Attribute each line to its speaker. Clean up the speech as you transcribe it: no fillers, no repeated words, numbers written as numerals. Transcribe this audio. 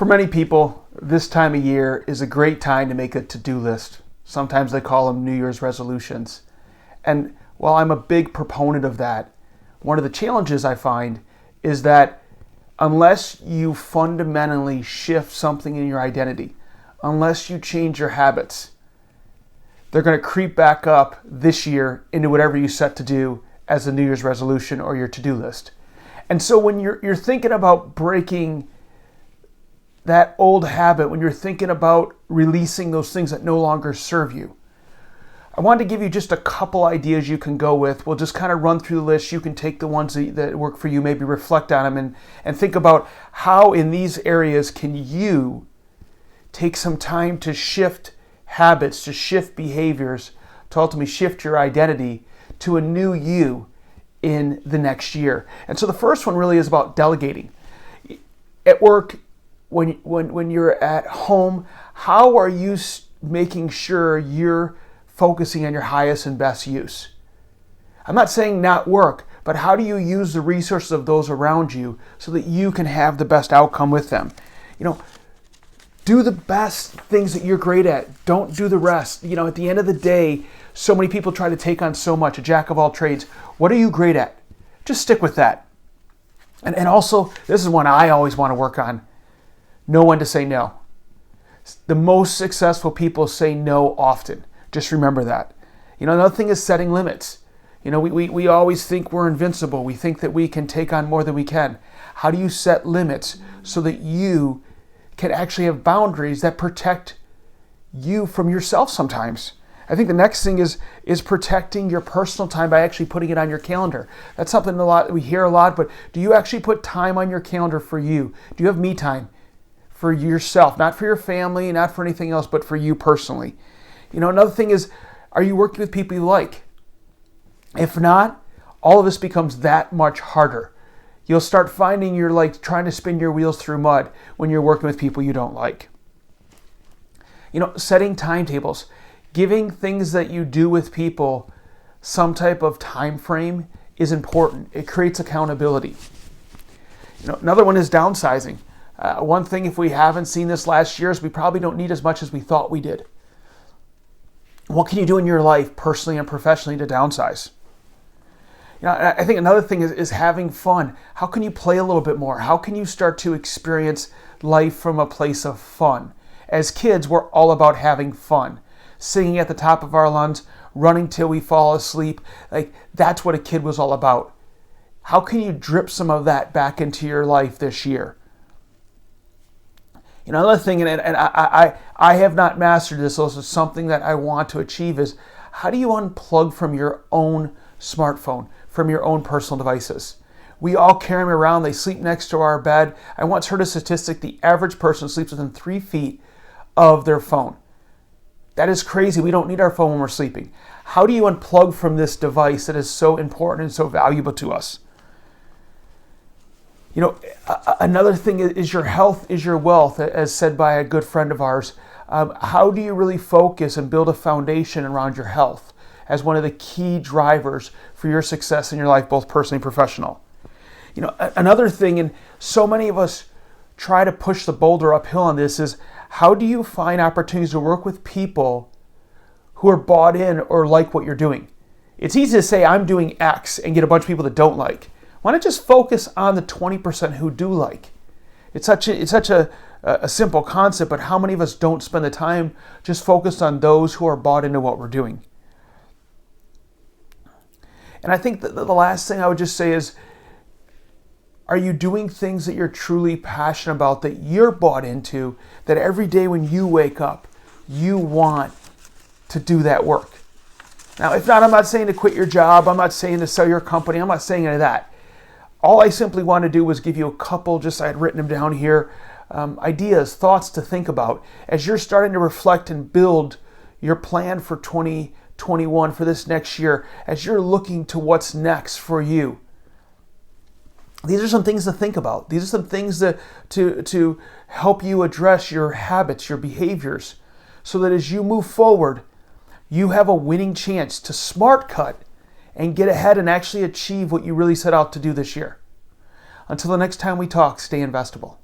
Speaker 1: For many people, this time of year is a great time to make a to-do list. Sometimes they call them New Year's resolutions. And while I'm a big proponent of that, one of the challenges I find is that unless you fundamentally shift something in your identity, unless you change your habits, they're going to creep back up this year into whatever you set to do as a New Year's resolution or your to-do list. And so when you're thinking about breaking that old habit, when you're thinking about releasing those things that no longer serve you, I wanted to give you just a couple ideas you can go with. We'll just kind of run through the list. You can take the ones that work for you, maybe reflect on them and think about how in these areas can you take some time to shift habits, to shift behaviors, to ultimately shift your identity to a new you in the next year. And so the first one really is about delegating. At work, when you're at home, how are you making sure you're focusing on your highest and best use? I'm not saying not work, but how do you use the resources of those around you so that you can have the best outcome with them? Do the best things that you're great at. Don't do the rest. At the end of the day, so many people try to take on so much, a jack of all trades. What are you great at? Just stick with that. And also, this is one I always want to work on. Know when to say no. The most successful people say no often. Just remember that. Another thing is setting limits. We always think we're invincible. We think that we can take on more than we can. How do you set limits so that you can actually have boundaries that protect you from yourself sometimes? I think the next thing is protecting your personal time by actually putting it on your calendar. That's something we hear a lot, but do you actually put time on your calendar for you? Do you have me time for yourself? Not for your family, not for anything else, but for you personally. Another thing is, are you working with people you like? If not, all of this becomes that much harder. You'll start finding you're like trying to spin your wheels through mud when you're working with people you don't like. Setting timetables, giving things that you do with people some type of time frame is important. It creates accountability. Another one is downsizing. One thing, if we haven't seen this last year, is we probably don't need as much as we thought we did. What can you do in your life, personally and professionally, to downsize? I think another thing is having fun. How can you play a little bit more? How can you start to experience life from a place of fun? As kids, we're all about having fun. Singing at the top of our lungs, running till we fall asleep. That's what a kid was all about. How can you drip some of that back into your life this year? Another thing, and I have not mastered this, so this is something that I want to achieve, is how do you unplug from your own smartphone, from your own personal devices? We all carry them around. They sleep next to our bed. I once heard a statistic, the average person sleeps within 3 feet of their phone. That is crazy. We don't need our phone when we're sleeping. How do you unplug from this device that is so important and so valuable to us? Another thing is your health is your wealth, as said by a good friend of ours. How do you really focus and build a foundation around your health as one of the key drivers for your success in your life, both personally and professional? Another thing, and so many of us try to push the boulder uphill on this, is how do you find opportunities to work with people who are bought in or like what you're doing? It's easy to say I'm doing X and get a bunch of people that don't like. Why not just focus on the 20% who do like? It's such a simple concept, but how many of us don't spend the time just focused on those who are bought into what we're doing? And I think that the last thing I would just say is, are you doing things that you're truly passionate about, that you're bought into, that every day when you wake up, you want to do that work? Now, if not, I'm not saying to quit your job. I'm not saying to sell your company. I'm not saying any of that. All I simply want to do was give you a couple, I had written them down here, ideas, thoughts to think about as you're starting to reflect and build your plan for 2021, for this next year, as you're looking to what's next for you. These are some things to think about. These are some things to help you address your habits, your behaviors, so that as you move forward, you have a winning chance to smart cut and get ahead and actually achieve what you really set out to do this year. Until the next time we talk, stay investable.